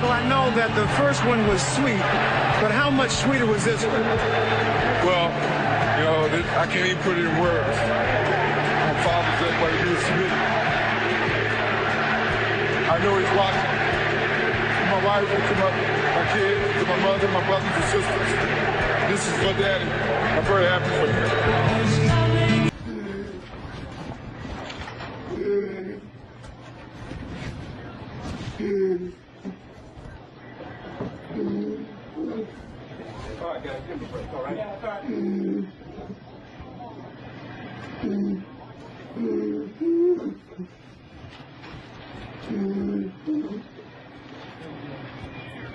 Michael, I know that the first one was sweet, but how much sweeter was this one? Well, you know, I can't even put it in words. My Father's Day, what he was to me. I know he's watching. To my wife, to my kids, to my mother, my brothers and sisters. This is for Daddy. I'm very happy for you. All right, guys, give me a break, all right? Yeah, that's all right.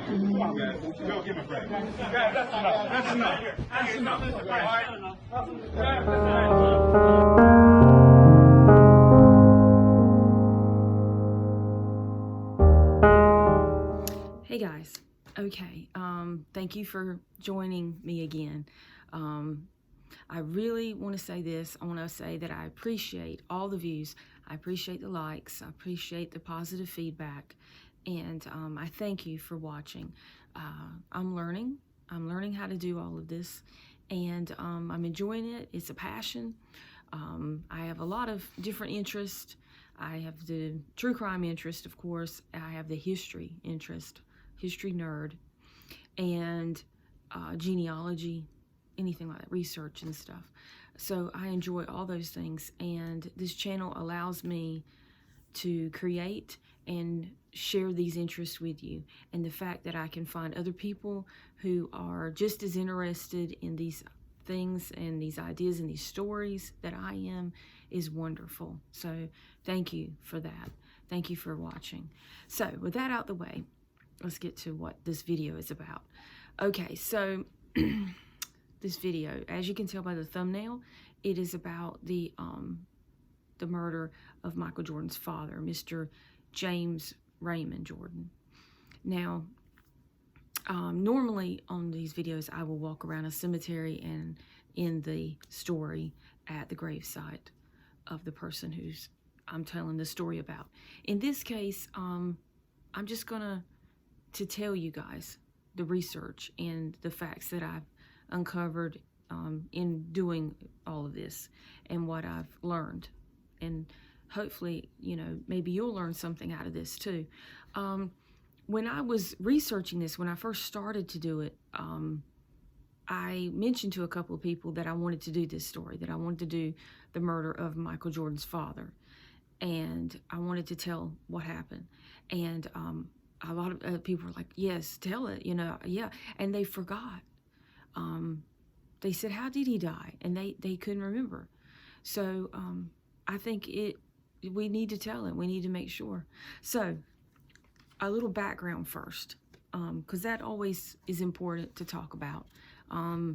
Come on, guys. Go, give me a break. Guys, that's enough. That's enough. That's enough. All right? That's enough. Hey guys, okay, thank you for joining me again. I really want to say this. I want to say that I appreciate all the views. I appreciate the likes. I appreciate the positive feedback. And I thank you for watching. I'm learning how to do all of this. And I'm enjoying it. It's a passion. I have a lot of different interests. I have the true crime interest, of course. I have the history interest. History nerd, and genealogy, anything like that, research and stuff. So I enjoy all those things, and this channel allows me to create and share these interests with you. And the fact that I can find other people who are just as interested in these things and these ideas and these stories that I am is wonderful. So thank you for that. Thank you for watching. So with that out the way, let's get to what this video is about. Okay, so this video, as you can tell by the thumbnail, it is about the murder of Michael Jordan's father, Mr. James Raymond Jordan. Now, normally on these videos, I will walk around a cemetery and end the story at the gravesite of the person who's I'm telling the story about. In this case, I'm just gonna tell you guys the research and the facts that I've uncovered in doing all of this and what I've learned. And hopefully, you know, maybe you'll learn something out of this too. When I was researching this, when I first started to do it, I mentioned to a couple of people that I wanted to do this story, that I wanted to do the murder of Michael Jordan's father. And I wanted to tell what happened. And a lot of people were like, yes, tell it, you know, yeah. And they forgot. They said, how did he die? And they couldn't remember. So I think we need to tell it. We need to make sure. So a little background first, because that always is important to talk about. A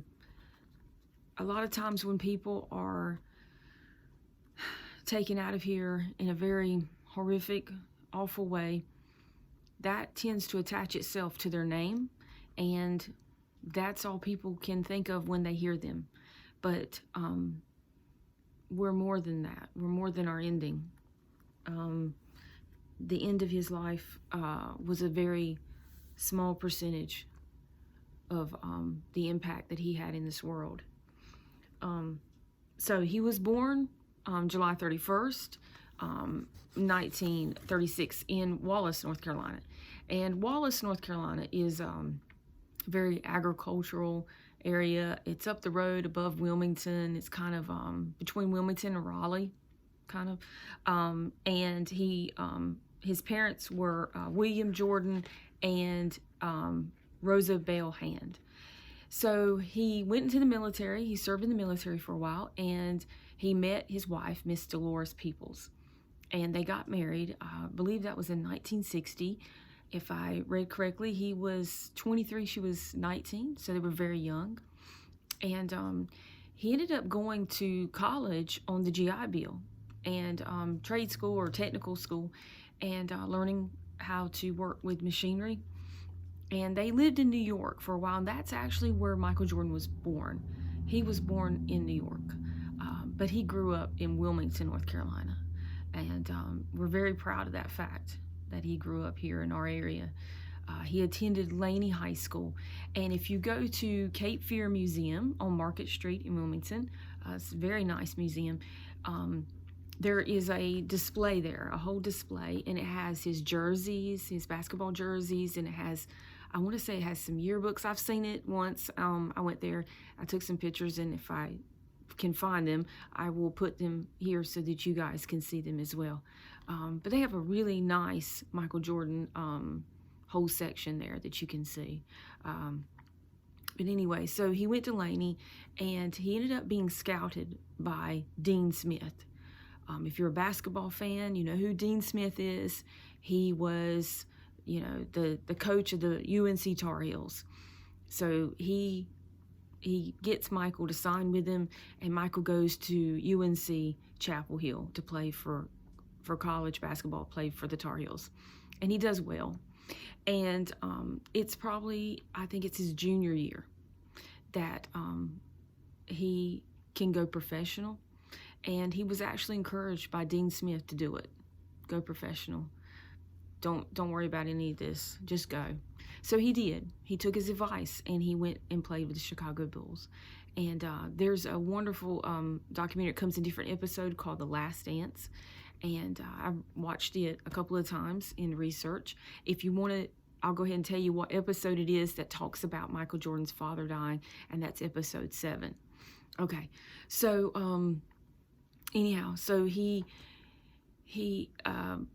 lot of times when people are taken out of here in a very horrific, awful way, that tends to attach itself to their name, and that's all people can think of when they hear them. But we're more than that. We're more than our ending. The end of his life was a very small percentage of the impact that he had in this world. So he was born July 31st, 1936 in Wallace, North Carolina. And Wallace, North Carolina is a very agricultural area. It's up the road above Wilmington. It's kind of between Wilmington and Raleigh, kind of. And his parents were William Jordan and Rosa Bell Hand. So he went into the military. He served in the military for a while, and he met his wife, Miss Dolores Peoples, and they got married. I believe that was in 1960. If I read correctly, he was 23, she was 19, so they were very young. And he ended up going to college on the GI Bill and trade school or technical school, and learning how to work with machinery. And they lived in New York for a while, and that's actually where Michael Jordan was born. He was born in New York, but he grew up in Wilmington, North Carolina. And we're very proud of that fact, that he grew up here in our area. He attended Laney High School. And if you go to Cape Fear Museum on Market Street in Wilmington, it's a very nice museum, there is a display there, a whole display, and it has his jerseys, his basketball jerseys, and it has, I want to say it has some yearbooks. I've seen it once. I went there, I took some pictures, and if I can find them, I will put them here so that you guys can see them as well. But they have a really nice Michael Jordan whole section there that you can see. But anyway, so he went to Laney, and he ended up being scouted by Dean Smith. If you're a basketball fan, you know who Dean Smith is. He was, you know, the coach of the UNC Tar Heels. So he gets Michael to sign with him, and Michael goes to UNC Chapel Hill to play for college basketball, play for the Tar Heels. And he does well. And it's probably, I think it's his junior year that he can go professional. And he was actually encouraged by Dean Smith to do it. Go professional. Don't worry about any of this. Just go. So he did. He took his advice, and he went and played with the Chicago Bulls. And there's a wonderful documentary. It comes in different episodes called The Last Dance. And I watched it a couple of times in research. If you want to, I'll go ahead and tell you what episode it is that talks about Michael Jordan's father dying, and that's episode 7. Okay, so anyhow, so he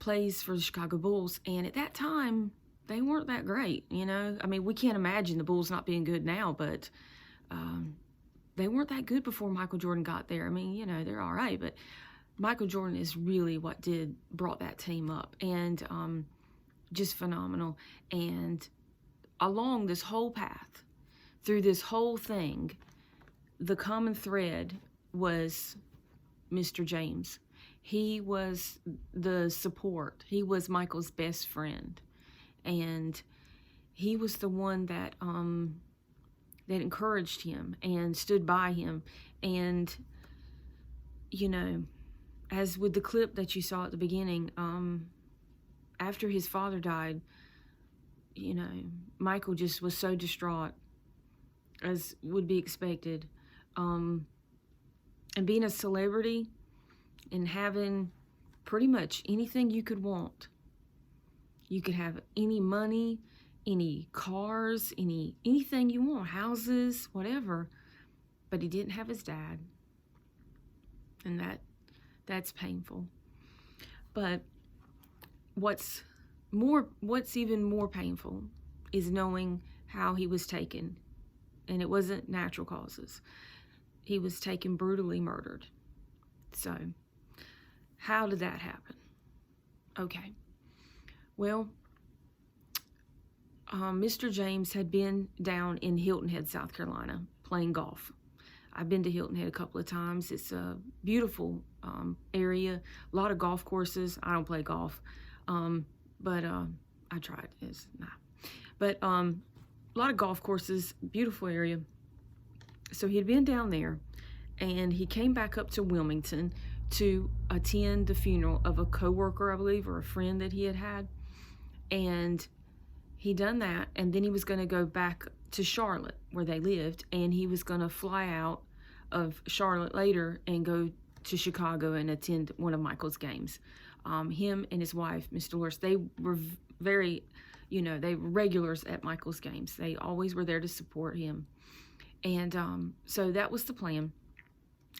plays for the Chicago Bulls, and at that time, they weren't that great, you know? I mean, we can't imagine the Bulls not being good now, but they weren't that good before Michael Jordan got there. I mean, you know, they're all right, but Michael Jordan is really what brought that team up, and just phenomenal. And along this whole path, through this whole thing, the common thread was Mr. James. He was the support. He was Michael's best friend, and he was the one that encouraged him and stood by him. And you know, as with the clip that you saw at the beginning, after his father died, you know, Michael just was so distraught, as would be expected. And being a celebrity and having pretty much anything you could want. You could have any money, any cars, anything you want, houses, whatever. But he didn't have his dad. And that's painful. But what's even more painful is knowing how he was taken. And it wasn't natural causes. He was taken brutally murdered. So, how did that happen? Okay. Well, Mr. James had been down in Hilton Head, South Carolina, playing golf. I've been to Hilton Head a couple of times. It's a beautiful area, a lot of golf courses. I don't play golf, but I tried. It's not. But a lot of golf courses, beautiful area. So he had been down there, and he came back up to Wilmington to attend the funeral of a coworker, I believe, or a friend that he had. And he done that, and then he was going to go back to Charlotte, where they lived, and he was going to fly out of Charlotte later and go to Chicago and attend one of Michael's games. Him and his wife, Miss Dolores, they were very, they were regulars at Michael's games. They always were there to support him. And so that was the plan.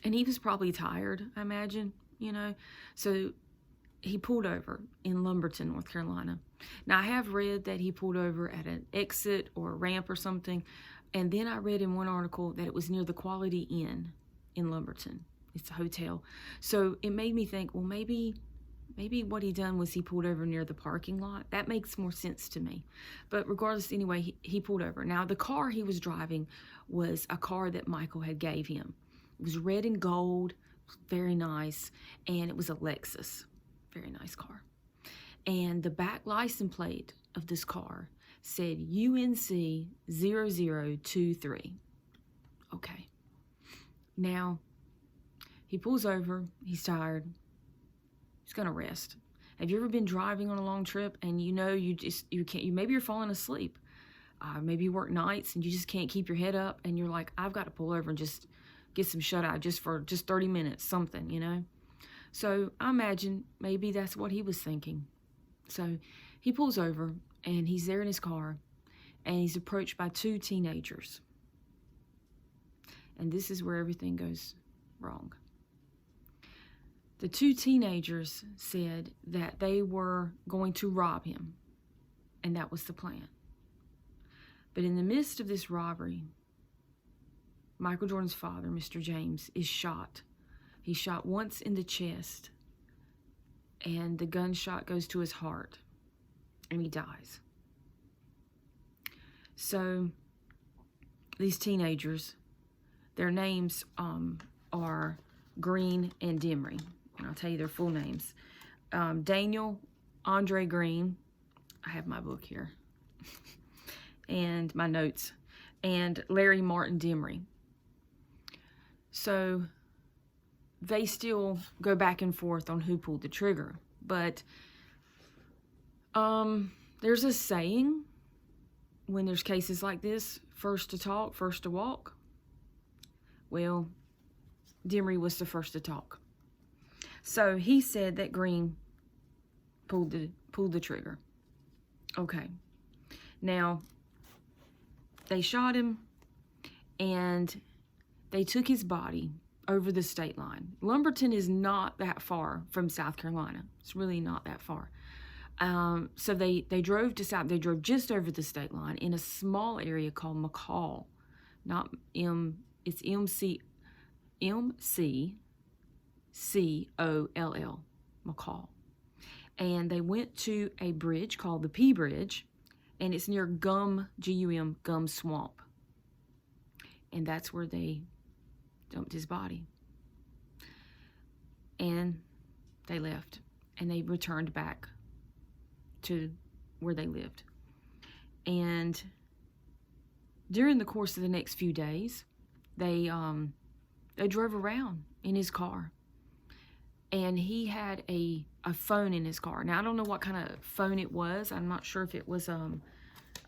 And he was probably tired, I imagine, So he pulled over in Lumberton, North Carolina. Now, I have read that he pulled over at an exit or a ramp or something. And then I read in one article that it was near the Quality Inn in Lumberton. It's a hotel. So it made me think, well, maybe what he done was he pulled over near the parking lot. That makes more sense to me. But regardless, anyway, he pulled over. Now, the car he was driving was a car that Michael had gave him. It was red and gold, very nice, and it was a Lexus. Very nice car. And the back license plate of this car said UNC 0023. Okay. Now, he pulls over. He's tired. He's going to rest. Have you ever been driving on a long trip and you can't, maybe you're falling asleep. Maybe you work nights and you just can't keep your head up and you're like, I've got to pull over and just get some shut-eye just for 30 minutes, something, you know? So I imagine maybe that's what he was thinking. So he pulls over and he's there in his car and he's approached by 2 teenagers. And this is where everything goes wrong. The 2 teenagers said that they were going to rob him, and that was the plan. But in the midst of this robbery, Michael Jordan's father, Mr. James, is shot. He's shot once in the chest, and the gunshot goes to his heart, and he dies. So these teenagers, their names are Green and Demery. And I'll tell you their full names. Daniel Andre Green. I have my book here. And my notes. And Larry Martin Demery. So they still go back and forth on who pulled the trigger. But there's a saying when there's cases like this, first to talk, first to walk. Well, Demery was the first to talk. So he said that Green pulled the trigger. Okay. Now, they shot him and they took his body over the state line. Lumberton is not that far from South Carolina. It's really not that far. So they drove to South. They drove just over the state line in a small area called McColl. It's McColl, McColl. And they went to a bridge called the P Bridge, and it's near Gum Swamp. And that's where they dumped his body. And they left, and they returned back to where they lived. And during the course of the next few days, they drove around in his car, and he had a phone in his car. Now, I don't know what kind of phone it was. I'm not sure if it was a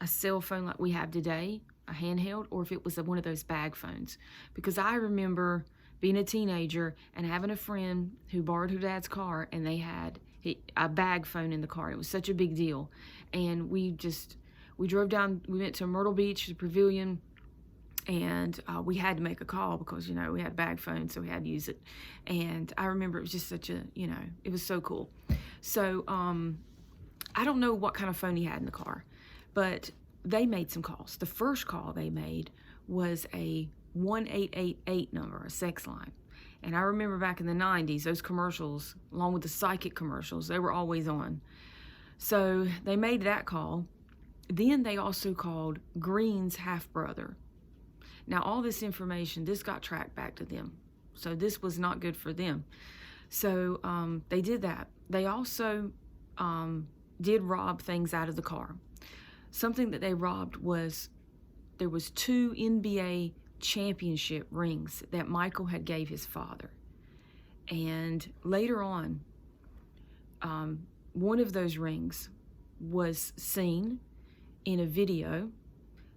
cell phone like we have today, a handheld, or if it was one of those bag phones. Because I remember being a teenager and having a friend who borrowed her dad's car, and they had a bag phone in the car. It was such a big deal. And we drove down, we went to Myrtle Beach, the Pavilion, and we had to make a call because, you know, we had a bag phone, so we had to use it. And I remember it was just such a, you know, it was so cool. So I don't know what kind of phone he had in the car, but they made some calls. The first call they made was a 1888 number, a sex line. And I remember back in the 90s, those commercials, along with the psychic commercials, they were always on. So they made that call. Then they also called Green's half-brother. Now, all this information, this got tracked back to them. So this was not good for them. So they did that. They also did rob things out of the car. Something that they robbed was, there was 2 NBA championship rings that Michael had gave his father. And later on, one of those rings was seen in a video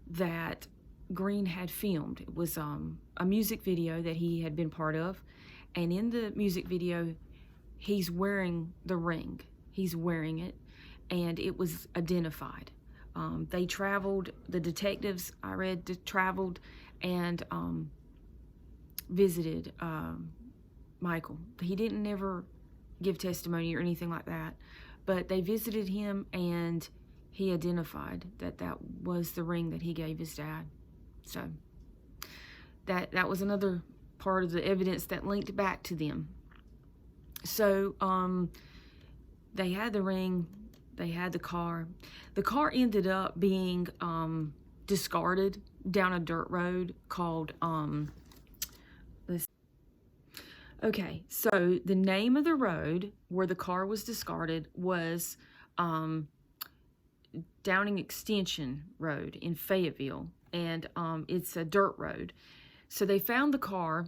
that Green had filmed. It was a music video that he had been part of, and in the music video he's wearing the ring. He's wearing it, and it was identified. They traveled, the detectives I read traveled and visited Michael. He didn't never give testimony or anything like that, but they visited him and he identified that that was the ring that he gave his dad. So that was another part of the evidence that linked back to them. So they had the ring, they had the car. The car ended up being discarded down a dirt road called okay, so the name of the road where the car was discarded was Downing Extension Road in Fayetteville, and it's a dirt road. So they found the car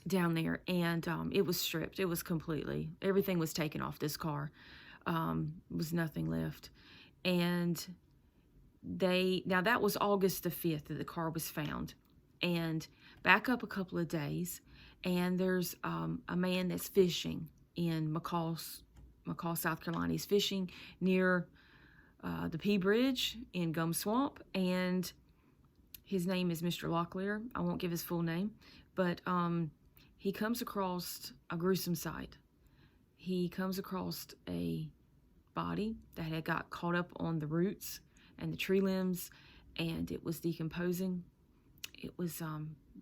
down there, and it was stripped. It was completely, everything was taken off this car. Was nothing left. And now that was August the 5th that the car was found. And back up a couple of days, and there's a man that's fishing in McColl, South Carolina. He's fishing near the P Bridge in Gum Swamp, and his name is Mr. Locklear. I won't give his full name, but he comes across a gruesome sight. He comes across a body that had got caught up on the roots and the tree limbs, and it was decomposing. It was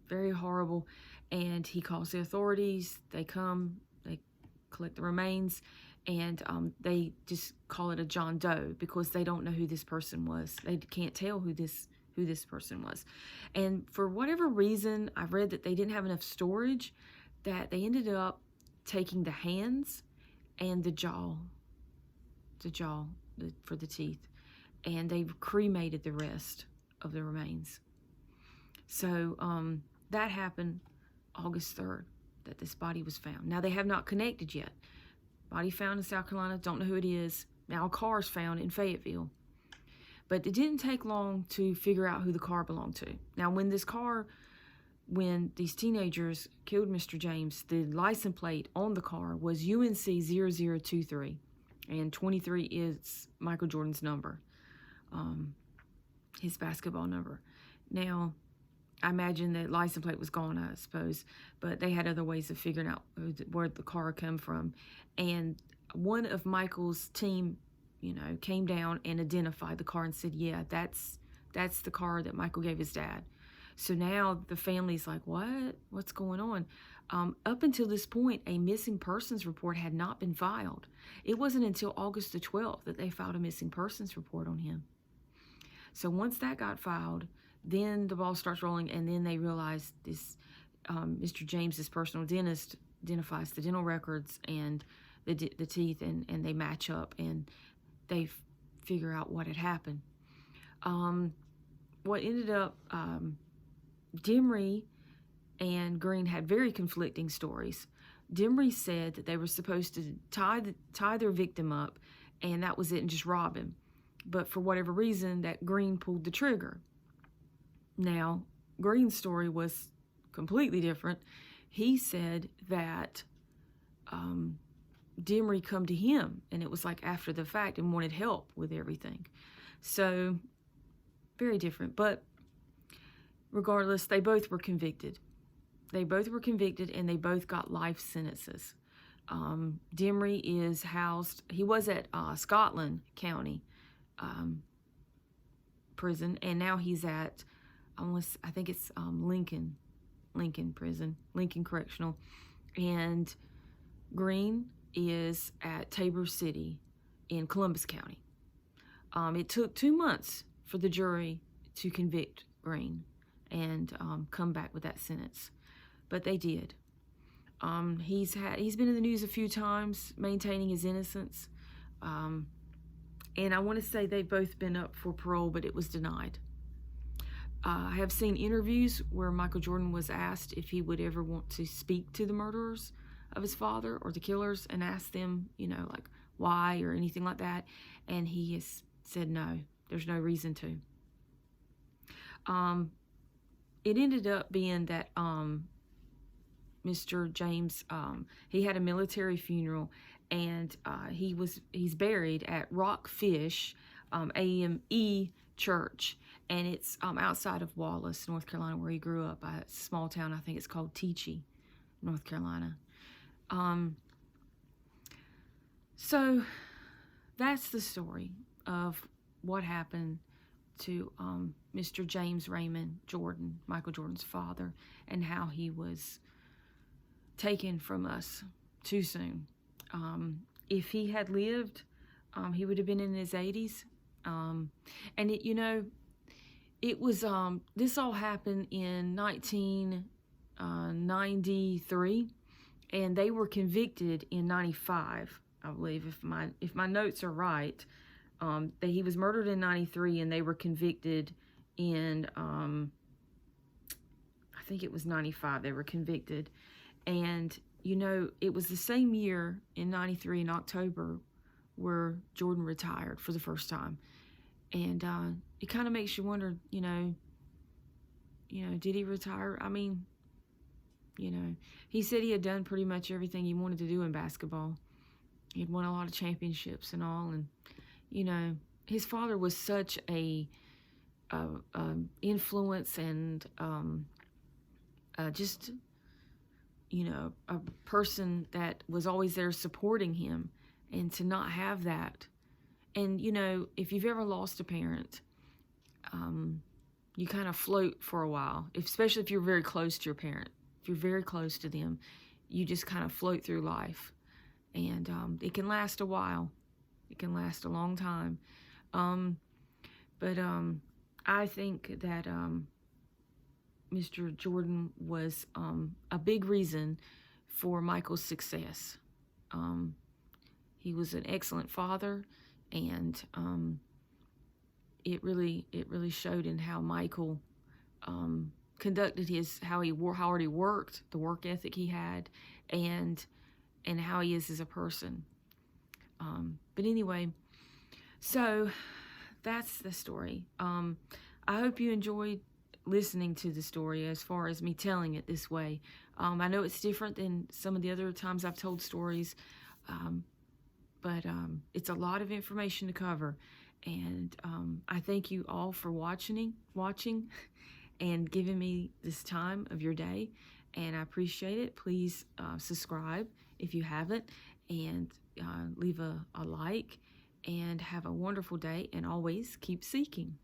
very horrible, and he calls the authorities. They come, they collect the remains, and they just call it a John Doe because they don't know who this person was. They can't tell who this person was. And for whatever reason, I read that they didn't have enough storage, that they ended up taking the hands and the jaw for the teeth, and they cremated the rest of the remains. So that happened August 3rd, that this body was found. Now, they have not connected yet. Body found in South Carolina, don't know who it is. Now, a car's found in Fayetteville. But it didn't take long to figure out who the car belonged to. Now, when these teenagers killed Mr. James, the license plate on the car was UNC 0023, and 23 is Michael Jordan's number, his basketball number. Now, I imagine that license plate was gone, I suppose, but they had other ways of figuring out where the car come from. And one of Michael's team, came down and identified the car and said, yeah, that's the car that Michael gave his dad. So now the family's like, what? What's going on? Up until this point, a missing persons report had not been filed. It wasn't until August the 12th that they filed a missing persons report on him. So once that got filed, then the ball starts rolling, and then they realize this Mr. James's personal dentist identifies the dental records and the teeth, and they match up, and they figure out what had happened. What ended up, Demery and Green had very conflicting stories. Demery said that they were supposed to tie their victim up, and that was it, and just rob him. But for whatever reason, that Green pulled the trigger. Now, Green's story was completely different. He said that Demery come to him, and it was like after the fact, and wanted help with everything. So, very different. But regardless, they both were convicted. They both were convicted, and they both got life sentences. Demery is housed, he was at Scotland County prison, and now he's at, I think it's Lincoln Prison, Lincoln Correctional. And Green is at Tabor City in Columbus County. It took 2 months for the jury to convict Green and come back with that sentence, but they did. He's been in the news a few times maintaining his innocence, and I want to say they've both been up for parole, but it was denied. I have seen interviews where Michael Jordan was asked if he would ever want to speak to the murderers of his father or the killers and ask them, like why or anything like that, and he has said no, there's no reason to. It ended up being that Mr. James, he had a military funeral, and he's buried at Rockfish AME Church, and it's outside of Wallace, North Carolina, where he grew up. A small town, I think it's called Teachie, North Carolina. So that's the story of what happened to Mr. James Raymond Jordan, Michael Jordan's father, and how he was taken from us too soon. If he had lived, he would have been in his 80s. And it was, this all happened in 1993, and they were convicted in 95, I believe, if my notes are right. That he was murdered in 93, and they were convicted in, I think it was 95, they were convicted. And, it was the same year in 93 in October where Jordan retired for the first time. And it kind of makes you wonder, you know, did he retire? I mean, you know, he said he had done pretty much everything he wanted to do in basketball. He'd won a lot of championships and all. And, you know, his father was such a influence and just, you know, a person that was always there supporting him. And to not have that. And, you know, if you've ever lost a parent, you kind of float for a while, especially if you're very close to your parent. If you're very close to them, you just kind of float through life. And it can last a while. It can last a long time. But I think that Mr. Jordan was a big reason for Michael's success. He was an excellent father, and it really showed in how Michael conducted how hard he worked, the work ethic he had, and how he is as a person. But anyway, so that's the story. I hope you enjoyed listening to the story as far as me telling it this way. I know it's different than some of the other times I've told stories, but it's a lot of information to cover. And I thank you all for watching and giving me this time of your day, and I appreciate it. Please subscribe if you haven't, and leave a like, and have a wonderful day, and always keep seeking.